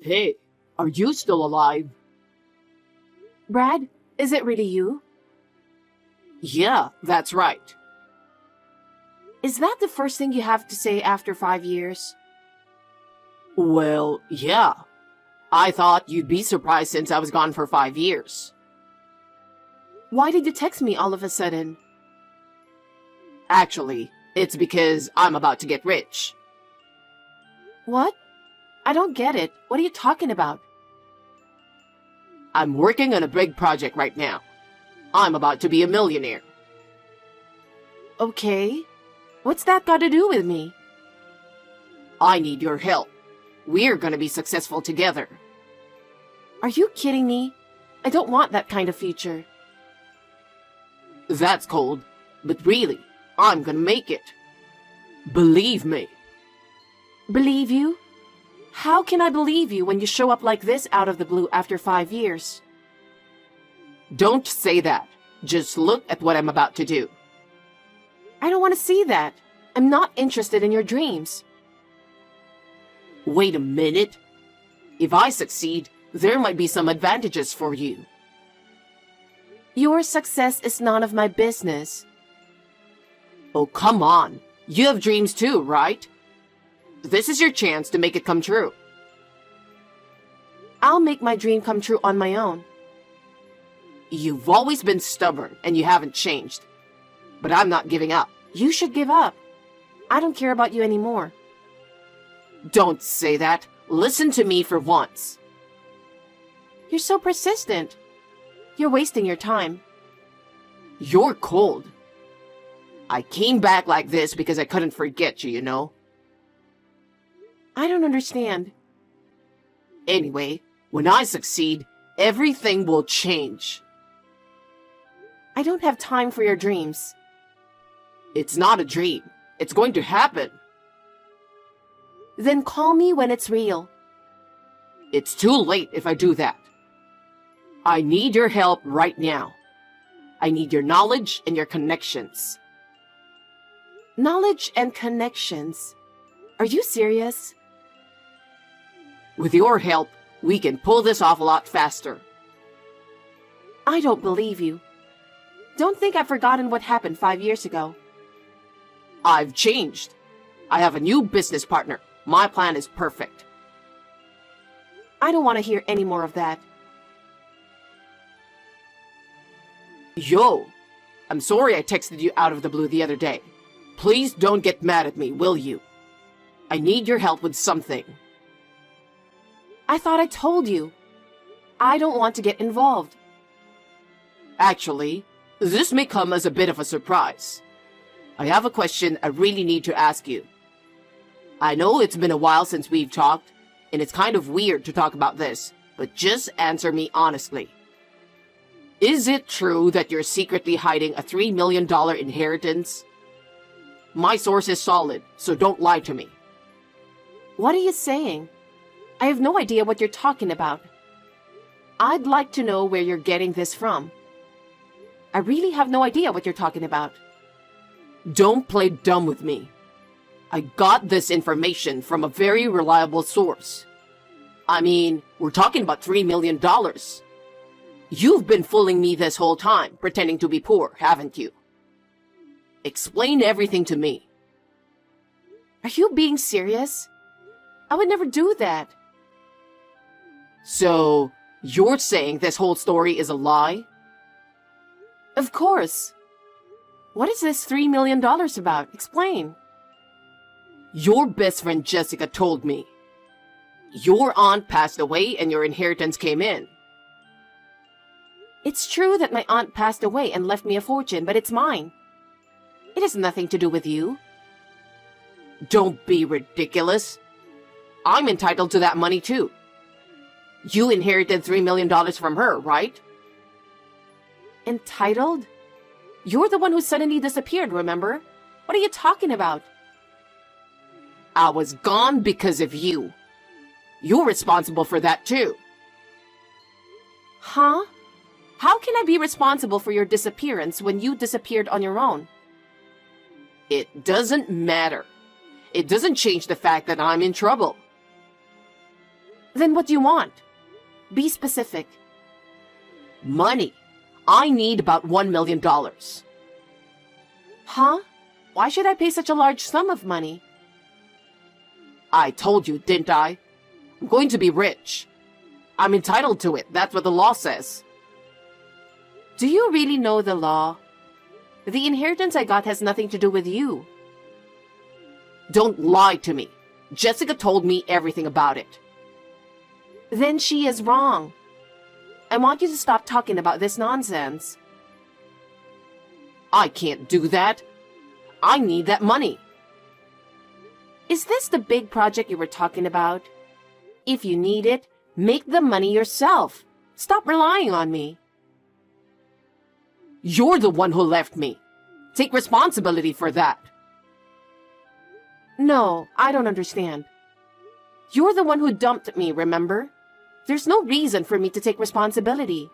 Hey, are you still alive? Brad, is it really you? Yeah, that's right. Is that the first thing you have to say after 5 years? Well, yeah. I thought you'd be surprised since I was gone for 5 years. Why did you text me all of a sudden? Actually, it's because I'm about to get rich. What? I don't get it. What are you talking about? I'm working on a big project right now. I'm about to be a millionaire. Okay. What's that got to do with me? I need your help. We're gonna be successful together. Are you kidding me? I don't want that kind of future. That's cold, but really, I'm gonna make it. Believe me. Believe you? How can I believe you when you show up like this out of the blue after 5 years? Don't say that. Just look at what I'm about to do. I don't want to see that. I'm not interested in your dreams. Wait a minute. If I succeed, there might be some advantages for you. Your success is none of my business. Oh, come on. You have dreams too, right? This is your chance to make it come true. I'll make my dream come true on my own. You've always been stubborn and you haven't changed. But I'm not giving up. You should give up. I don't care about you anymore. Don't say that. Listen to me for once. You're so persistent. You're wasting your time. You're cold. I came back like this because I couldn't forget you, you know? I don't understand. Anyway, when I succeed, everything will change. I don't have time for your dreams. It's not a dream. It's going to happen. Then call me when it's real. It's too late if I do that. I need your help right now. I need your knowledge and your connections. Knowledge and connections. Are you serious? With your help, we can pull this off a lot faster. I don't believe you. Don't think I've forgotten what happened 5 years ago. I've changed. I have a new business partner. My plan is perfect. I don't want to hear any more of that. Yo, I'm sorry I texted you out of the blue the other day. Please don't get mad at me, will you? I need your help with something. I thought I told you. I don't want to get involved. Actually, this may come as a bit of a surprise. I have a question I really need to ask you. I know it's been a while since we've talked, and it's kind of weird to talk about this, but just answer me honestly. Is it true that you're secretly hiding a $3 million inheritance? My source is solid, so don't lie to me. What are you saying? I have no idea what you're talking about. I'd like to know where you're getting this from. I really have no idea what you're talking about. Don't play dumb with me. I got this information from a very reliable source. I mean, we're talking about $3 million. You've been fooling me this whole time, pretending to be poor, haven't you? Explain everything to me. Are you being serious? I would never do that. So, you're saying this whole story is a lie? Of course. What is this $3 million about? Explain. Your best friend Jessica told me. Your aunt passed away and your inheritance came in. It's true that my aunt passed away and left me a fortune, but it's mine. It has nothing to do with you. Don't be ridiculous. I'm entitled to that money too. You inherited $3 million from her, right? Entitled? You're the one who suddenly disappeared, remember? What are you talking about? I was gone because of you. You're responsible for that too. Huh? How can I be responsible for your disappearance when you disappeared on your own? It doesn't matter. It doesn't change the fact that I'm in trouble. Then what do you want? Be specific. Money. I need about $1 million. Huh? Why should I pay such a large sum of money? I told you, didn't I? I'm going to be rich. I'm entitled to it. That's what the law says. Do you really know the law? The inheritance I got has nothing to do with you. Don't lie to me. Jessica told me everything about it. Then she is wrong. I want you to stop talking about this nonsense. I can't do that. I need that money. Is this the big project you were talking about? If you need it, make the money yourself. Stop relying on me. You're the one who left me. Take responsibility for that. No, I don't understand. You're the one who dumped me, remember? There's no reason for me to take responsibility.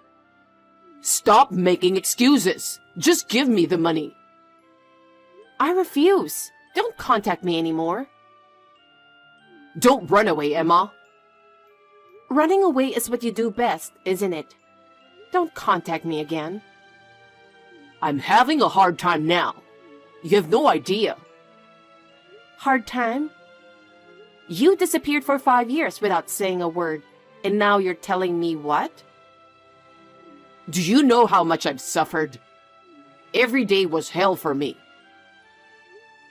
Stop making excuses. Just give me the money. I refuse. Don't contact me anymore. Don't run away, Emma. Running away is what you do best, isn't it? Don't contact me again. I'm having a hard time now. You have no idea. Hard time? You disappeared for 5 years without saying a word, and now you're telling me what? Do you know how much I've suffered? Every day was hell for me.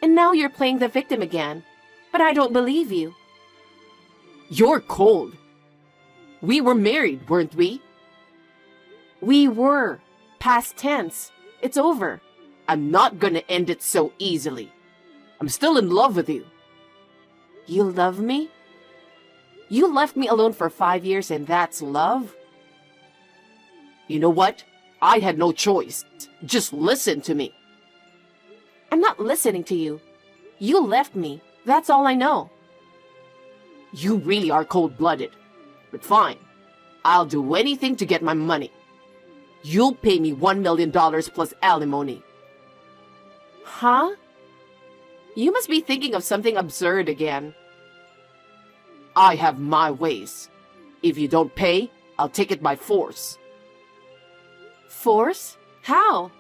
And now you're playing the victim again, but I don't believe you. You're cold. We were married, weren't we? We were. Past tense. It's over. I'm not gonna end it so easily. I'm still in love with you. You love me? You left me alone for 5 years and that's love? You know what? I had no choice. Just listen to me. I'm not listening to you. You left me. That's all I know. You really are cold-blooded. But fine. I'll do anything to get my money. You'll pay me $1 million plus alimony. Huh? You must be thinking of something absurd again. I have my ways. If you don't pay, I'll take it by force. Force? How?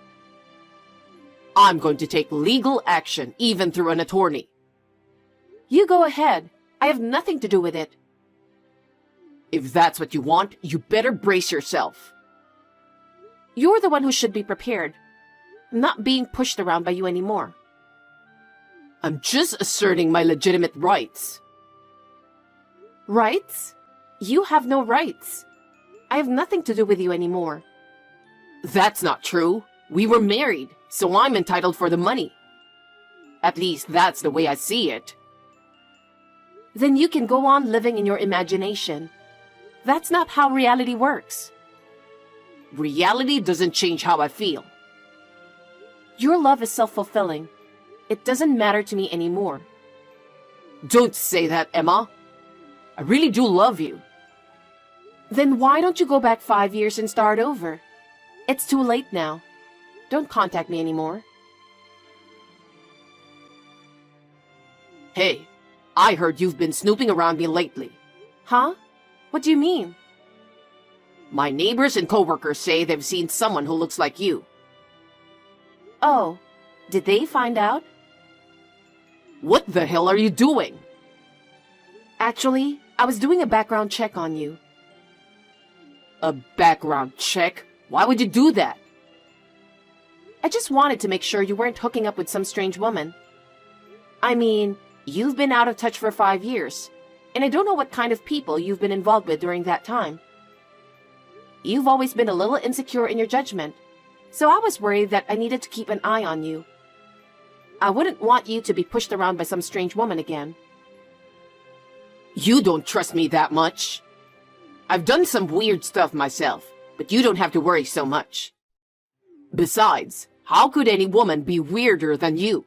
I'm going to take legal action, even through an attorney. You go ahead. I have nothing to do with it. If that's what you want, you better brace yourself. You're the one who should be prepared. I'm not being pushed around by you anymore. I'm just asserting my legitimate rights. Rights? You have no rights. I have nothing to do with you anymore. That's not true. We were married, so I'm entitled for the money. At least that's the way I see it. Then you can go on living in your imagination. That's not how reality works. Reality doesn't change how I feel. Your love is self-fulfilling. It doesn't matter to me anymore. Don't say that, Emma. I really do love you. Then why don't you go back 5 years and start over? It's too late now. Don't contact me anymore. Hey, I heard you've been snooping around me lately. Huh? What do you mean? My neighbors and coworkers say they've seen someone who looks like you. Oh, did they find out? What the hell are you doing? Actually, I was doing a background check on you. A background check? Why would you do that? I just wanted to make sure you weren't hooking up with some strange woman. I mean, you've been out of touch for 5 years, and I don't know what kind of people you've been involved with during that time. You've always been a little insecure in your judgment, so I was worried that I needed to keep an eye on you. I wouldn't want you to be pushed around by some strange woman again. You don't trust me that much. I've done some weird stuff myself, but you don't have to worry so much. Besides, how could any woman be weirder than you?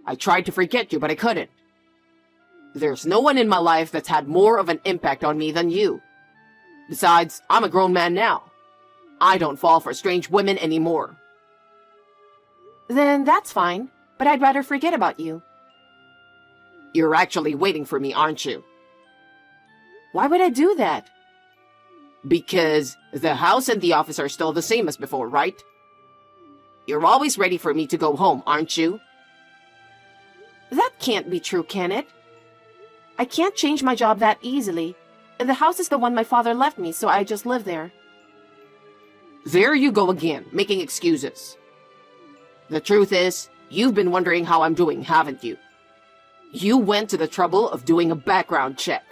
I tried to forget you, but I couldn't. There's no one in my life that's had more of an impact on me than you. Besides, I'm a grown man now. I don't fall for strange women anymore. Then that's fine, but I'd rather forget about you. You're actually waiting for me, aren't you? Why would I do that? Because the house and the office are still the same as before, right? You're always ready for me to go home, aren't you? That can't be true, can it? I can't change my job that easily. And the house is the one my father left me, so I just live there. There you go again, making excuses. The truth is, you've been wondering how I'm doing, haven't you? You went to the trouble of doing a background check.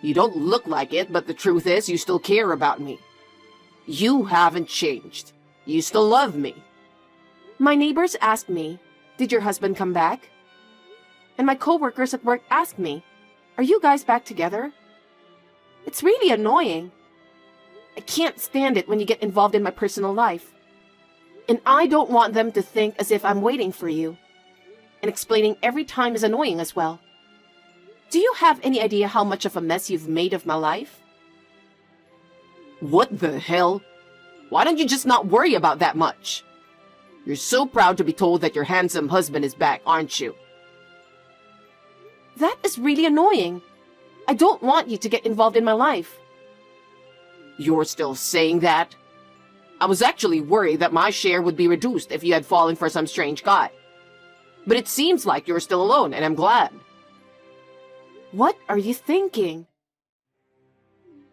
You don't look like it, but the truth is you still care about me. You haven't changed. You still love me. My neighbors asked me, "Did your husband come back?" And my coworkers at work asked me, "Are you guys back together?" It's really annoying. I can't stand it when you get involved in my personal life. And I don't want them to think as if I'm waiting for you. And explaining every time is annoying as well. Do you have any idea how much of a mess you've made of my life? What the hell? Why don't you just not worry about that much? You're so proud to be told that your handsome husband is back, aren't you? That is really annoying. I don't want you to get involved in my life. You're still saying that? I was actually worried that my share would be reduced if you had fallen for some strange guy. But it seems like you're still alone, and I'm glad. What are you thinking?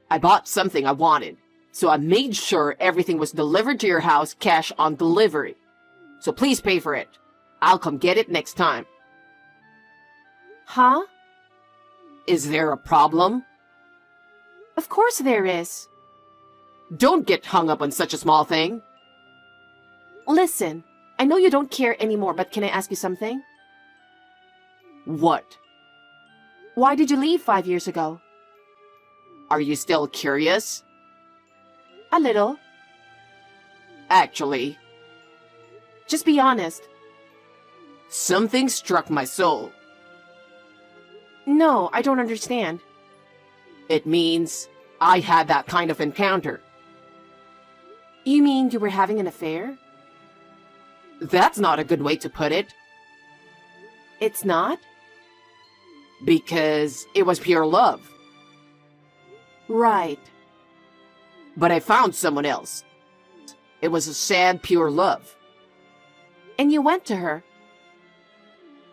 I bought something I wanted, so I made sure everything was delivered to your house cash on delivery. So please pay for it. I'll come get it next time. Huh? Is there a problem? Of course there is. Don't get hung up on such a small thing. Listen, I know you don't care anymore, but can I ask you something? What? Why did you leave 5 years ago? Are you still curious? A little. Actually, Just be honest. something struck my soul. No, I don't understand. It means I had that kind of encounter. You mean you were having an affair? That's not a good way to put it, It's not? because it was pure love. Right. But I found someone else. It was a sad, pure love. And you went to her.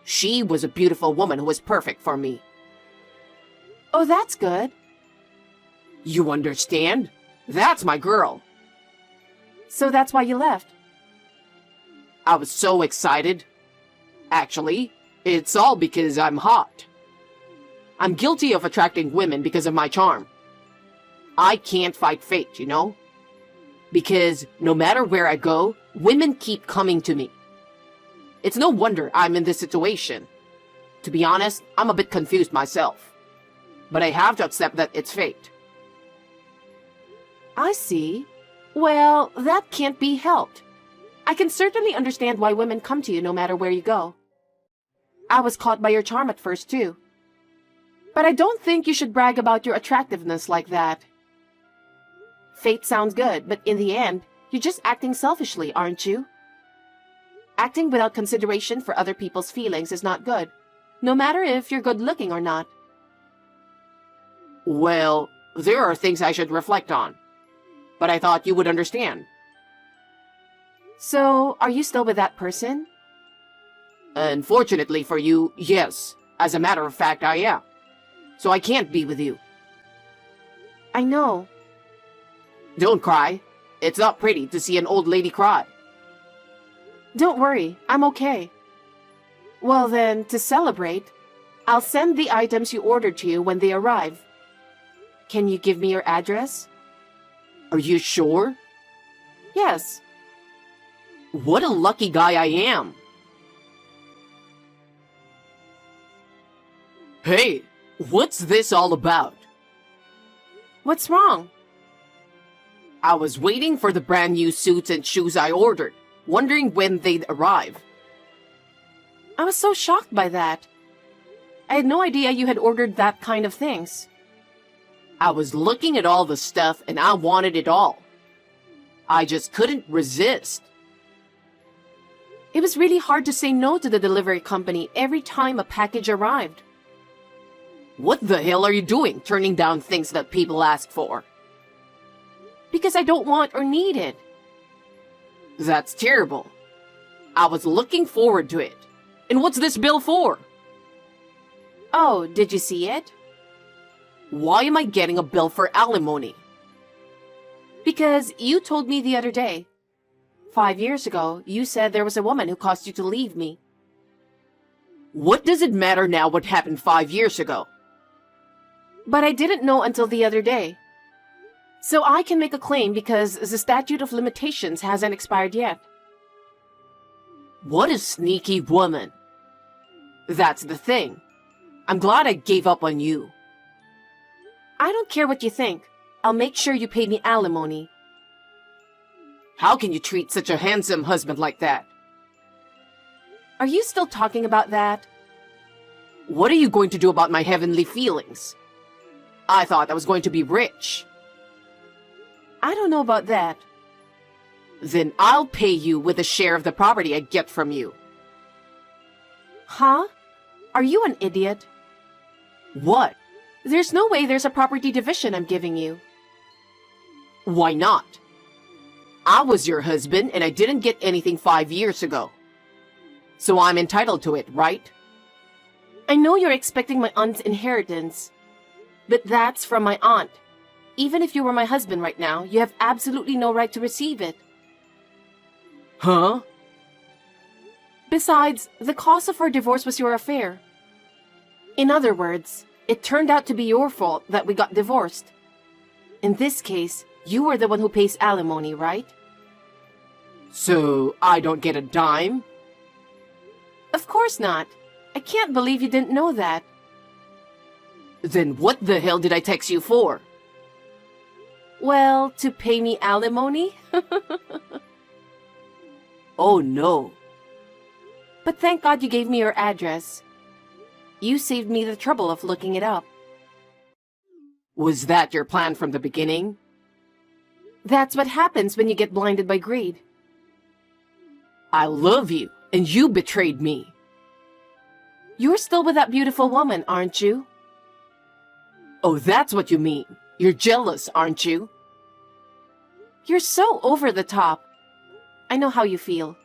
She was a beautiful woman who was perfect for me. Oh, that's good. You understand? That's my girl. So that's why you left. I was so excited. Actually, it's all because I'm hot. I'm guilty of attracting women because of my charm. I can't fight fate, you know? Because no matter where I go, women keep coming to me. It's no wonder I'm in this situation. To be honest, I'm a bit confused myself. But I have to accept that it's fate. I see. Well, that can't be helped. I can certainly understand why women come to you no matter where you go. I was caught by your charm at first, too. But I don't think you should brag about your attractiveness like that. Fate sounds good, but in the end, you're just acting selfishly, aren't you? Acting without consideration for other people's feelings is not good, no matter if you're good-looking or not. Well, there are things I should reflect on. But I thought you would understand. So, are you still with that person? Unfortunately for you, yes. As a matter of fact, I am. So I can't be with you. I know. Don't cry. It's not pretty to see an old lady cry. Don't worry, I'm okay. Well then, to celebrate, I'll send the items you ordered to you when they arrive. Can you give me your address? Are you sure? Yes. What a lucky guy I am. Hey, what's this all about? What's wrong? I was waiting for the brand new suits and shoes I ordered, wondering when they'd arrive. I was so shocked by that. I had no idea you had ordered that kind of things. I was looking at all the stuff and I wanted it all. I just couldn't resist. It was really hard to say no to the delivery company every time a package arrived. What the hell are you doing, turning down things that people ask for? Because I don't want or need it. That's terrible. I was looking forward to it. And what's this bill for? Oh, did you see it? Why am I getting a bill for alimony? Because you told me the other day. 5 years ago, you said there was a woman who caused you to leave me. What does it matter now what happened 5 years ago? But I didn't know until the other day. So I can make a claim because the statute of limitations hasn't expired yet. What a sneaky woman. That's the thing. I'm glad I gave up on you. I don't care what you think. I'll make sure you pay me alimony. How can you treat such a handsome husband like that? Are you still talking about that? What are you going to do about my heavenly feelings? I thought I was going to be rich. I don't know about that. Then I'll pay you with a share of the property I get from you. Huh? Are you an idiot? What? There's no way there's a property division I'm giving you. Why not? I was your husband and I didn't get anything 5 years ago. So I'm entitled to it, right? I know you're expecting my aunt's inheritance, but that's from my aunt. Even if you were my husband right now, you have absolutely no right to receive it. Huh? Besides, the cause of our divorce was your affair. In other words, it turned out to be your fault that we got divorced. In this case, you are the one who pays alimony, right? So I don't get a dime? Of course not. I can't believe you didn't know that. Then what the hell did I text you for? Well, to pay me alimony? Oh no. But thank God you gave me your address. You saved me the trouble of looking it up. Was that your plan from the beginning? That's what happens when you get blinded by greed. I love you, and you betrayed me. You're still with that beautiful woman, aren't you? Oh, that's what you mean. You're jealous, aren't you? You're so over the top. I know how you feel.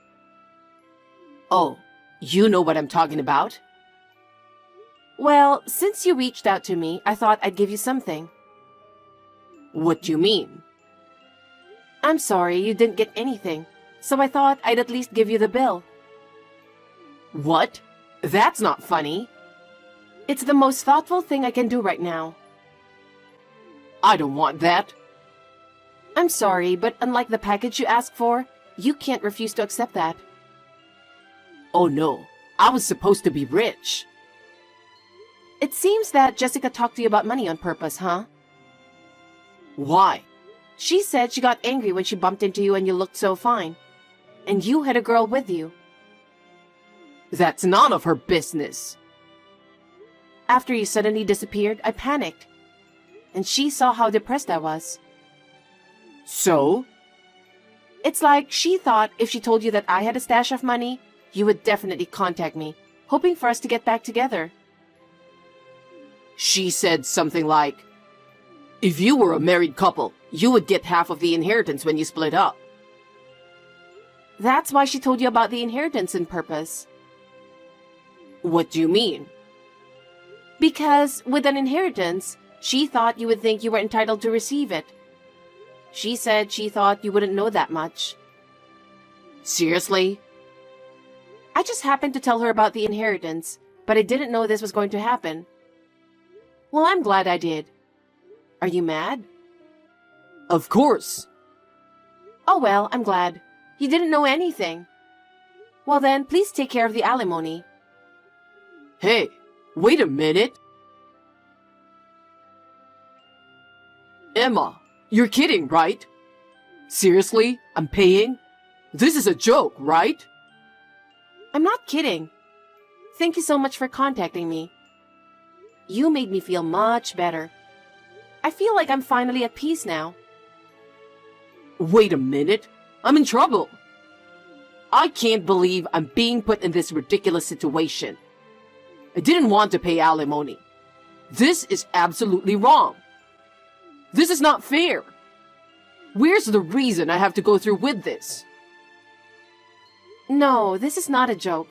Oh, you know what I'm talking about? Well, since you reached out to me, I thought I'd give you something. What do you mean? I'm sorry you didn't get anything, so I thought I'd at least give you the bill. What? That's not funny. It's the most thoughtful thing I can do right now. I don't want that. I'm sorry, but unlike the package you asked for, you can't refuse to accept that. Oh no, I was supposed to be rich. It seems that Jessica talked to you about money on purpose, huh? Why? She said she got angry when she bumped into you and you looked so fine. And you had a girl with you. That's none of her business. After you suddenly disappeared, I panicked. And she saw how depressed I was. So? It's like she thought if she told you that I had a stash of money, you would definitely contact me, hoping for us to get back together. She said something like, if you were a married couple, you would get half of the inheritance when you split up. That's why she told you about the inheritance on purpose. What do you mean? Because with an inheritance, she thought you would think you were entitled to receive it. She said she thought you wouldn't know that much. Seriously? I just happened to tell her about the inheritance, but I didn't know this was going to happen. Well, I'm glad I did. Are you mad? Of course. Oh well, I'm glad. You didn't know anything. Well then, please take care of the alimony. Hey, wait a minute. Emma, you're kidding, right? Seriously, I'm paying? This is a joke, right? I'm not kidding. Thank you so much for contacting me. You made me feel much better. I feel like I'm finally at peace now. Wait a minute. I'm in trouble. I can't believe I'm being put in this ridiculous situation. I didn't want to pay alimony. This is absolutely wrong. This is not fair. Where's the reason I have to go through with this? No, this is not a joke.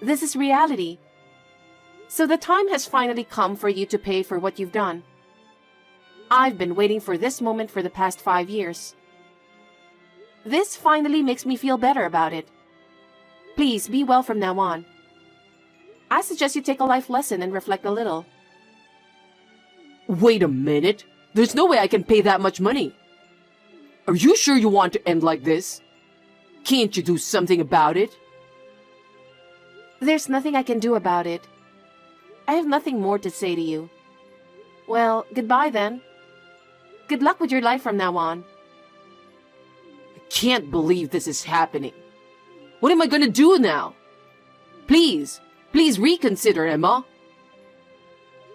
This is reality. So the time has finally come for you to pay for what you've done. I've been waiting for this moment for the past 5 years. This finally makes me feel better about it. Please be well from now on. I suggest you take a life lesson and reflect a little. Wait a minute. There's no way I can pay that much money. Are you sure you want to end like this? Can't you do something about it? There's nothing I can do about it. I have nothing more to say to you. Well, goodbye then. Good luck with your life from now on. I can't believe this is happening. What am I gonna do now? Please reconsider, Emma.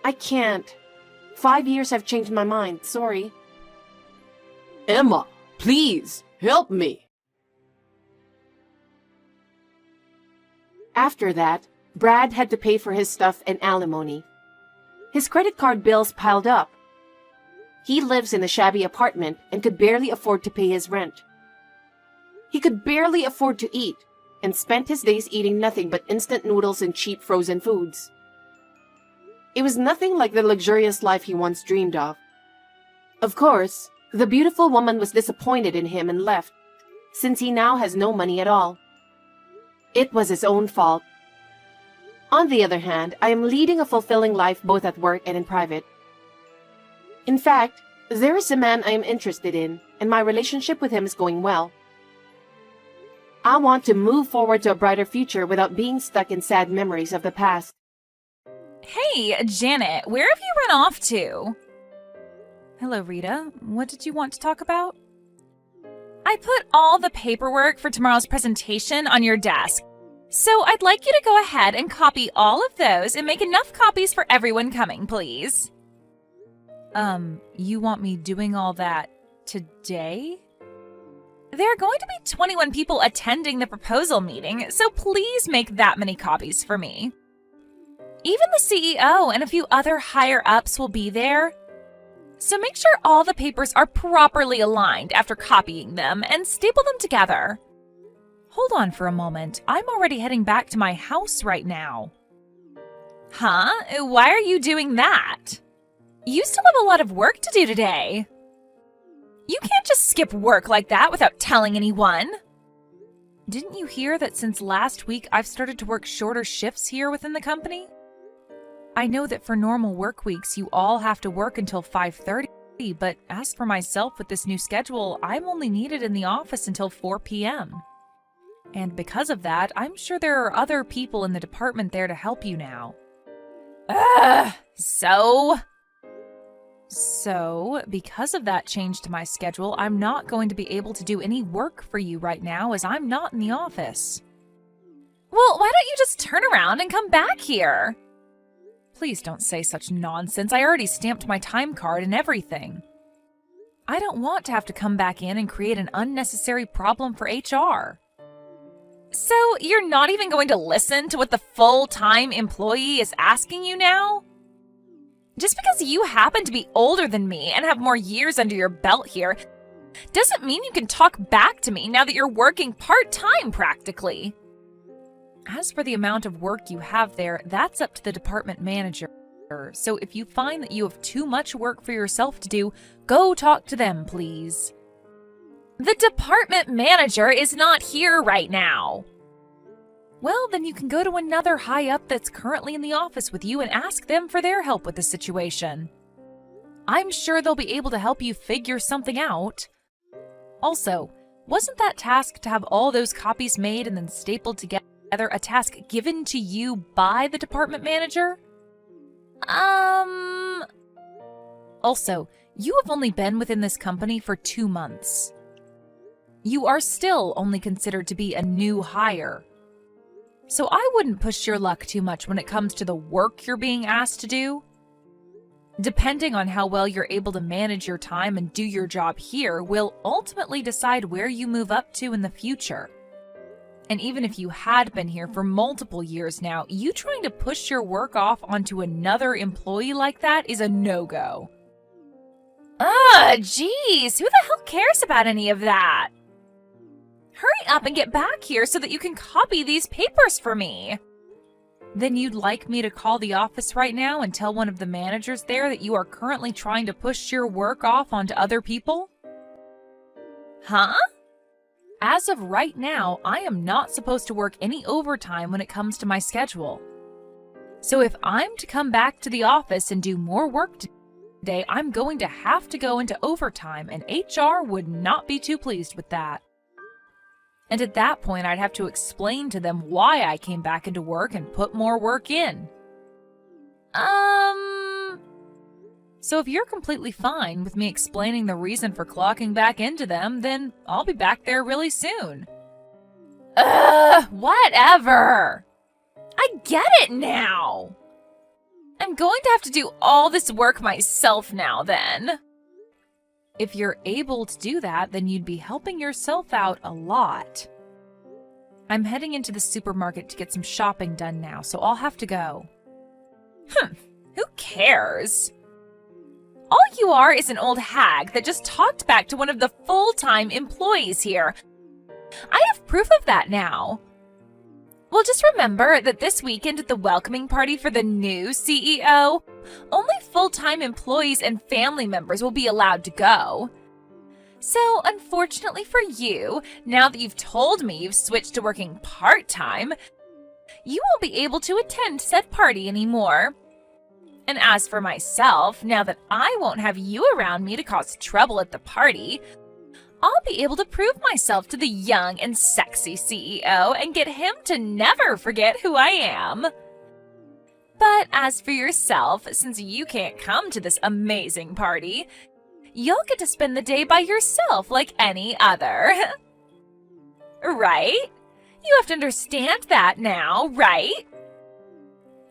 I can't. 5 years have changed my mind, sorry. Emma, please, help me. After that, Brad had to pay for his stuff and alimony. His credit card bills piled up. He lives in a shabby apartment and could barely afford to pay his rent. He could barely afford to eat and spent his days eating nothing but instant noodles and cheap frozen foods. It was nothing like the luxurious life he once dreamed of. Of course, the beautiful woman was disappointed in him and left, since he now has no money at all. It was his own fault. On the other hand, I am leading a fulfilling life both at work and in private. In fact, there is a man I am interested in, and my relationship with him is going well. I want to move forward to a brighter future without being stuck in sad memories of the past. Hey, Janet, where have you run off to? Hello, Rita. What did you want to talk about? I put all the paperwork for tomorrow's presentation on your desk. So I'd like you to go ahead and copy all of those and make enough copies for everyone coming, please. You want me doing all that today? There are going to be 21 people attending the proposal meeting, so please make that many copies for me. Even the CEO and a few other higher-ups will be there. So make sure all the papers are properly aligned after copying them and staple them together. Hold on for a moment. I'm already heading back to my house right now. Huh? Why are you doing that? You still have a lot of work to do today. You can't just skip work like that without telling anyone. Didn't you hear that since last week I've started to work shorter shifts here within the company? I know that for normal work weeks you all have to work until 5:30, but as for myself with this new schedule, I'm only needed in the office until 4 p.m. And because of that, I'm sure there are other people in the department there to help you now. So, because of that change to my schedule, I'm not going to be able to do any work for you right now as I'm not in the office. Well, why don't you just turn around and come back here? Please don't say such nonsense. I already stamped my time card and everything. I don't want to have to come back in and create an unnecessary problem for HR. So, you're not even going to listen to what the full-time employee is asking you now? Just because you happen to be older than me and have more years under your belt here doesn't mean you can talk back to me now that you're working part-time practically. As for the amount of work you have there, that's up to the department manager. So if you find that you have too much work for yourself to do, go talk to them, please. The department manager is not here right now. Well, then you can go to another high-up that's currently in the office with you and ask them for their help with the situation. I'm sure they'll be able to help you figure something out. Also, wasn't that task to have all those copies made and then stapled together a task given to you by the department manager? Also, you have only been within this company for 2 months. You are still only considered to be a new hire. So I wouldn't push your luck too much when it comes to the work you're being asked to do. Depending on how well you're able to manage your time and do your job here will ultimately decide where you move up to in the future. And even if you had been here for multiple years now, you trying to push your work off onto another employee like that is a no-go. Ugh, jeez, who the hell cares about any of that? Hurry up and get back here so that you can copy these papers for me. Then you'd like me to call the office right now and tell one of the managers there that you are currently trying to push your work off onto other people? Huh? As of right now, I am not supposed to work any overtime when it comes to my schedule. So if I'm to come back to the office and do more work today, I'm going to have to go into overtime, and HR would not be too pleased with that. And at that point, I'd have to explain to them why I came back into work and put more work in. So if you're completely fine with me explaining the reason for clocking back into them, then I'll be back there really soon. Whatever. I get it now. I'm going to have to do all this work myself now then. If you're able to do that, then you'd be helping yourself out a lot. I'm heading into the supermarket to get some shopping done now, so I'll have to go. Who cares? All you are is an old hag that just talked back to one of the full-time employees here. I have proof of that now. Well, just remember that this weekend at the welcoming party for the new CEO, only full-time employees and family members will be allowed to go. So, unfortunately for you, now that you've told me you've switched to working part-time, you won't be able to attend said party anymore. And as for myself, now that I won't have you around me to cause trouble at the party, I'll be able to prove myself to the young and sexy CEO and get him to never forget who I am. But as for yourself, since you can't come to this amazing party, you'll get to spend the day by yourself like any other. Right? You have to understand that now, right?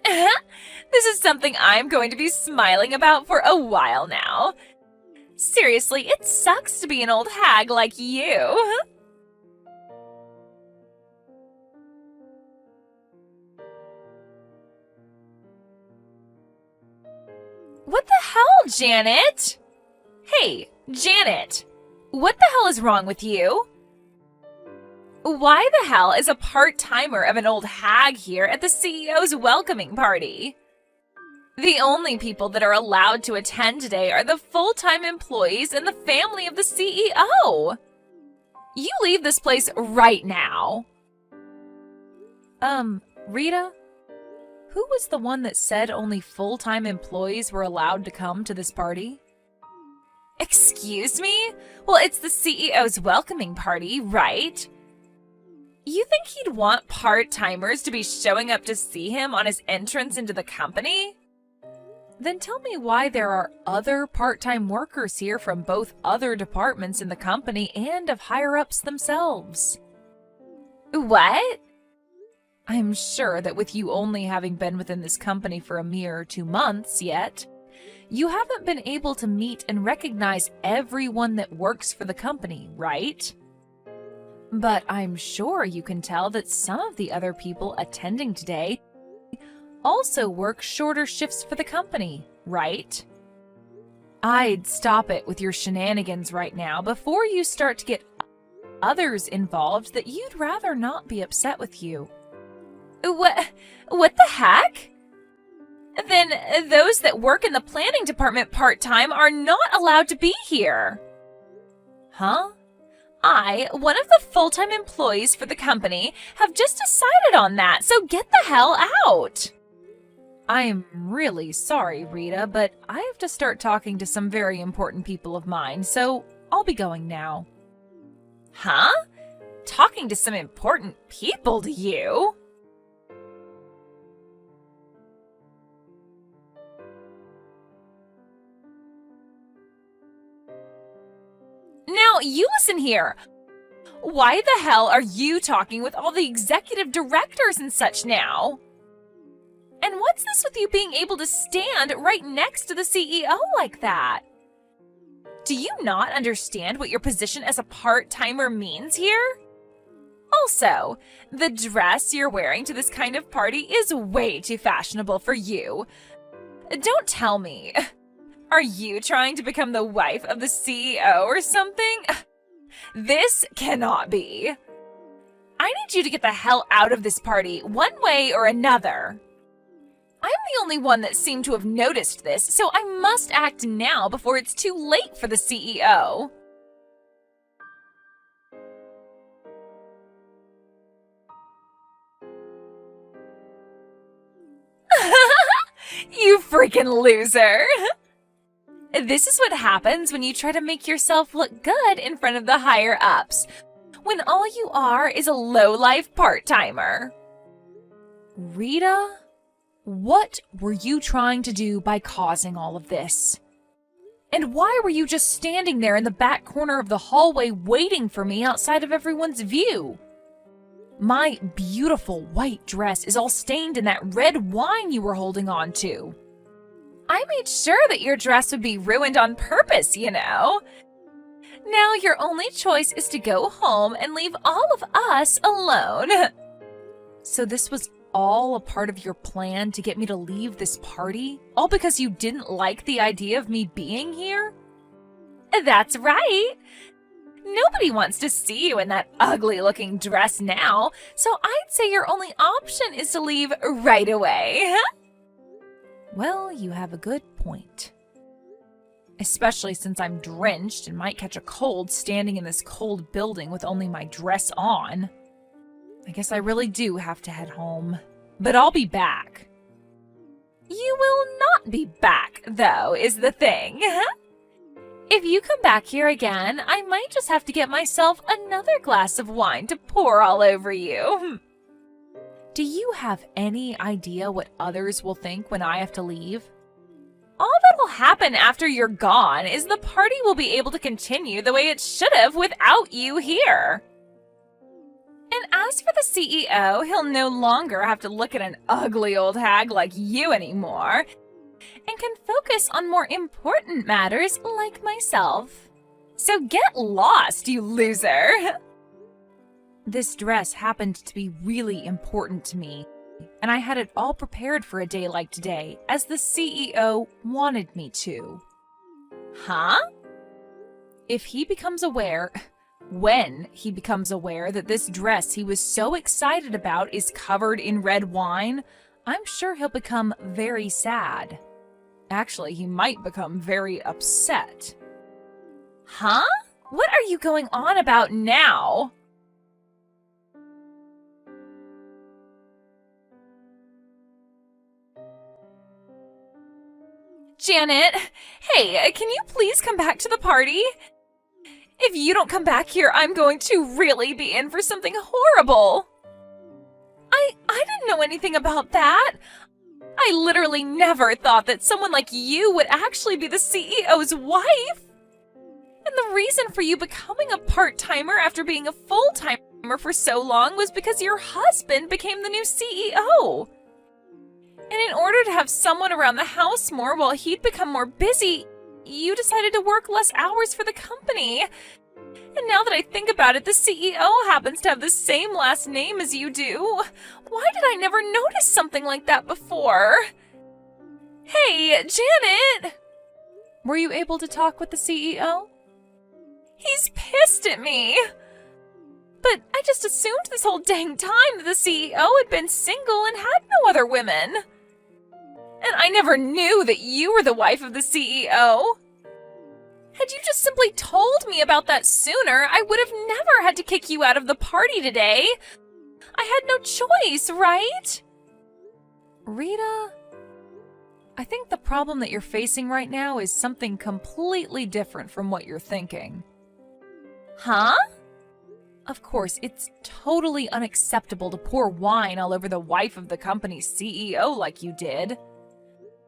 This is something I'm going to be smiling about for a while now. Seriously, it sucks to be an old hag like you. What the hell, Janet? Hey, Janet, what the hell is wrong with you? Why the hell is a part-timer of an old hag here at the CEO's welcoming party? The only people that are allowed to attend today are the full-time employees and the family of the CEO. You leave this place right now. Rita? Who was the one that said only full-time employees were allowed to come to this party? Excuse me? Well, it's the CEO's welcoming party, right? You think he'd want part-timers to be showing up to see him on his entrance into the company? Then tell me why there are other part-time workers here from both other departments in the company and of higher-ups themselves. What? I'm sure that with you only having been within this company for a mere 2 months yet, you haven't been able to meet and recognize everyone that works for the company, right? But I'm sure you can tell that some of the other people attending today also work shorter shifts for the company, right? I'd stop it with your shenanigans right now before you start to get others involved that you'd rather not be upset with you. What the heck? Then those that work in the planning department part-time are not allowed to be here. Huh? I, one of the full-time employees for the company, have just decided on that, so get the hell out! I am really sorry, Rita, but I have to start talking to some very important people of mine, so I'll be going now. Huh? Talking to some important people to you? Now, you listen here. Why the hell are you talking with all the executive directors and such now? And what's this with you being able to stand right next to the CEO like that? Do you not understand what your position as a part-timer means here? Also, the dress you're wearing to this kind of party is way too fashionable for you. Don't tell me. Are you trying to become the wife of the CEO or something? This cannot be. I need you to get the hell out of this party, one way or another. I'm the only one that seemed to have noticed this, so I must act now before it's too late for the CEO. You freaking loser! This is what happens when you try to make yourself look good in front of the higher-ups, when all you are is a low-life part-timer. Rita, what were you trying to do by causing all of this? And why were you just standing there in the back corner of the hallway waiting for me outside of everyone's view? My beautiful white dress is all stained in that red wine you were holding on to. I made sure that your dress would be ruined on purpose, you know. Now your only choice is to go home and leave all of us alone. So this was all a part of your plan to get me to leave this party? All because you didn't like the idea of me being here? That's right. Nobody wants to see you in that ugly-looking dress now, so I'd say your only option is to leave right away. Well, you have a good point. Especially since I'm drenched and might catch a cold standing in this cold building with only my dress on. I guess I really do have to head home. But I'll be back. You will not be back, though, is the thing. If you come back here again, I might just have to get myself another glass of wine to pour all over you. Do you have any idea what others will think when I have to leave? All that'll happen after you're gone is the party will be able to continue the way it should have without you here. And as for the CEO, he'll no longer have to look at an ugly old hag like you anymore, and can focus on more important matters like myself. So get lost, you loser! This dress happened to be really important to me, and I had it all prepared for a day like today, as the CEO wanted me to. Huh? If he becomes aware, when he becomes aware that this dress he was so excited about is covered in red wine, I'm sure he'll become very sad. Actually, he might become very upset. Huh? What are you going on about now? Janet, hey, can you please come back to the party? If you don't come back here, I'm going to really be in for something horrible. I didn't know anything about that. I literally never thought that someone like you would actually be the CEO's wife. And the reason for you becoming a part-timer after being a full-timer for so long was because your husband became the new CEO. And in order to have someone around the house more while he'd become more busy, you decided to work less hours for the company. And now that I think about it, the CEO happens to have the same last name as you do. Why did I never notice something like that before? Hey, Janet! Were you able to talk with the CEO? He's pissed at me. But I just assumed this whole dang time that the CEO had been single and had no other women. And I never knew that you were the wife of the CEO. Had you just simply told me about that sooner, I would have never had to kick you out of the party today. I had no choice, right? Rita, I think the problem that you're facing right now is something completely different from what you're thinking. Huh? Of course, it's totally unacceptable to pour wine all over the wife of the company's CEO like you did.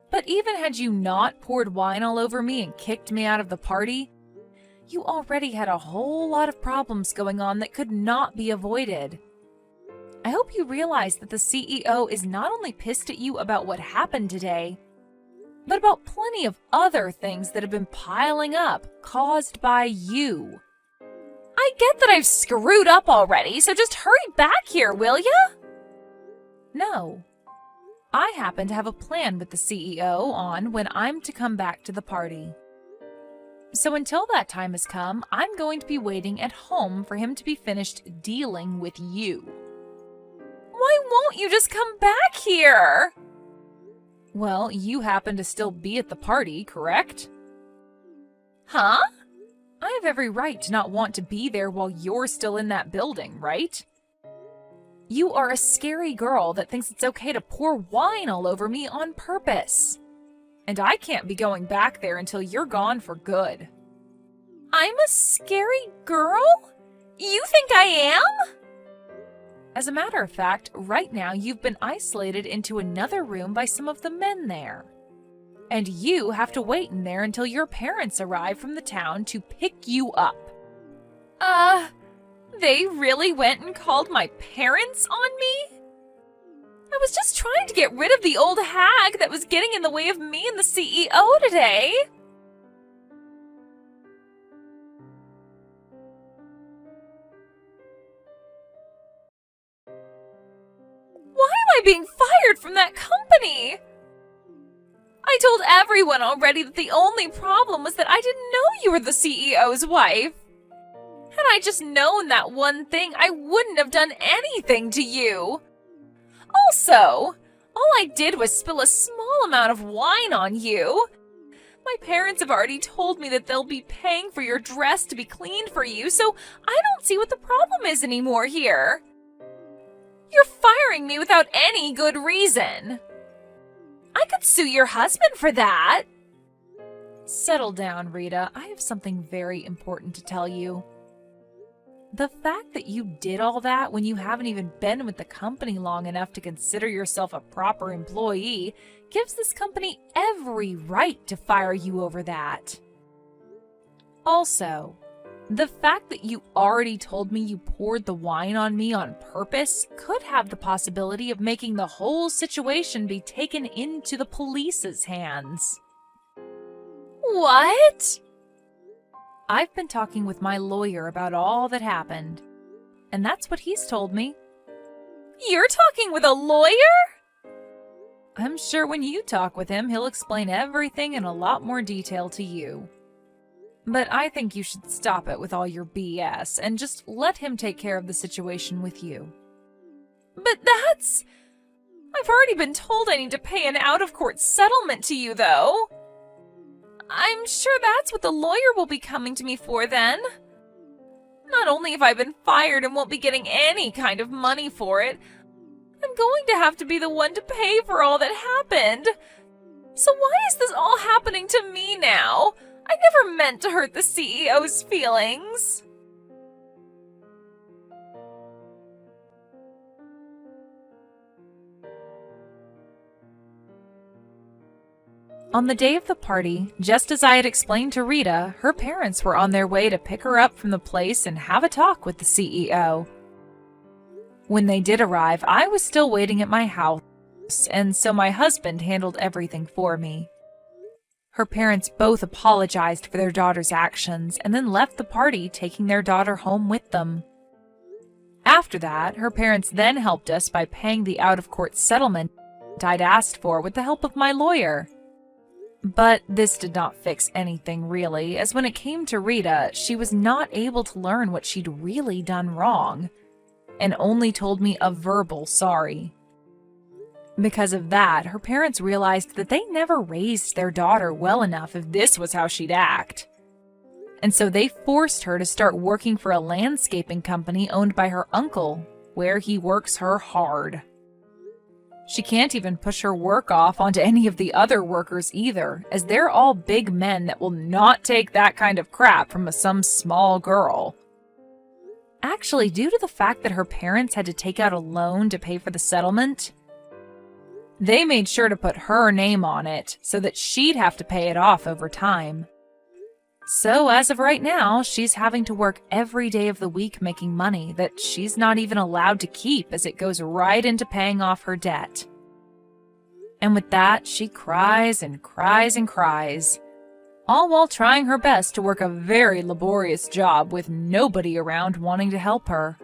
But even had you not poured wine all over me and kicked me out of the party, you already had a whole lot of problems going on that could not be avoided. I hope you realize that the CEO is not only pissed at you about what happened today, but about plenty of other things that have been piling up caused by you. I I get that I've screwed up already, so just hurry back here, will ya? No. I happen to have a plan with the CEO on when I'm to come back to the party. So until that time has come, I'm going to be waiting at home for him to be finished dealing with you. Why won't you just come back here? Well, you happen to still be at the party, correct? Huh? I have every right to not want to be there while you're still in that building, right? You are a scary girl that thinks it's okay to pour wine all over me on purpose. And I can't be going back there until you're gone for good. I'm a scary girl? You think I am? As a matter of fact, right now you've been isolated into another room by some of the men there. And you have to wait in there until your parents arrive from the town to pick you up. They really went and called my parents on me? I was just trying to get rid of the old hag that was getting in the way of me and the CEO today. Why am I being fired from that company? I told everyone already that the only problem was that I didn't know you were the CEO's wife. Had I just known that one thing, I wouldn't have done anything to you. Also, all I did was spill a small amount of wine on you. My parents have already told me that they'll be paying for your dress to be cleaned for you, so I don't see what the problem is anymore here. You're firing me without any good reason. I could sue your husband for that. Settle down, Rita. I have something very important to tell you. The fact that you did all that when you haven't even been with the company long enough to consider yourself a proper employee gives this company every right to fire you over that. Also, the fact that you already told me you poured the wine on me on purpose could have the possibility of making the whole situation be taken into the police's hands. What? I've been talking with my lawyer about all that happened, and that's what he's told me. You're talking with a lawyer? I'm sure when you talk with him, he'll explain everything in a lot more detail to you. But I think you should stop it with all your BS and just let him take care of the situation with you. But that's... I've already been told I need to pay an out-of-court settlement to you, though. I'm sure that's what the lawyer will be coming to me for then. Not only have I been fired and won't be getting any kind of money for it, I'm going to have to be the one to pay for all that happened. So why is this all happening to me now? I never meant to hurt the CEO's feelings. On the day of the party, just as I had explained to Rita, her parents were on their way to pick her up from the place and have a talk with the CEO. When they did arrive, I was still waiting at my house, and so my husband handled everything for me. Her parents both apologized for their daughter's actions and then left the party, taking their daughter home with them. After that, her parents then helped us by paying the out-of-court settlement I'd asked for with the help of my lawyer. But this did not fix anything really, as when it came to Rita, she was not able to learn what she'd really done wrong, and only told me a verbal sorry. Because of that, her parents realized that they never raised their daughter well enough if this was how she'd act. And so they forced her to start working for a landscaping company owned by her uncle, where he works her hard. She can't even push her work off onto any of the other workers either, as they're all big men that will not take that kind of crap from some small girl. Actually, due to the fact that her parents had to take out a loan to pay for the settlement, they made sure to put her name on it so that she'd have to pay it off over time. So as of right now, she's having to work every day of the week making money that she's not even allowed to keep, as it goes right into paying off her debt. And with that, she cries and cries and cries, all while trying her best to work a very laborious job with nobody around wanting to help her.